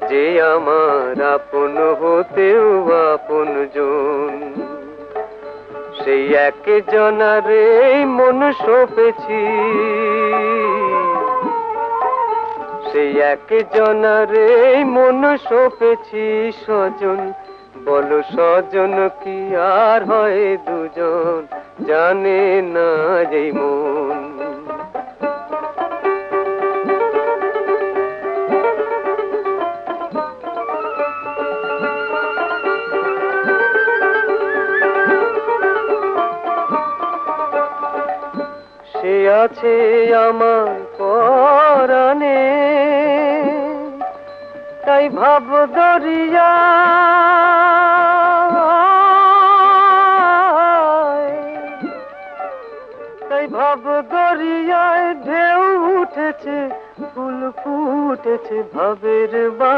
যে আমার আপন হতেও আপনজন, সেই এক জনারে মন সপেছি, সেই এক জনারে মন সপেছি স্বজন। বলো স্বজন কি আর হয় দুজন, জানে না যে মন। সে আছে আমার পরাণে, তাই ভাব দরিয়া, তাই ভাব দরিয়ায় ঢেউ উঠেছে, ফুল ফুটেছে ভাবের বা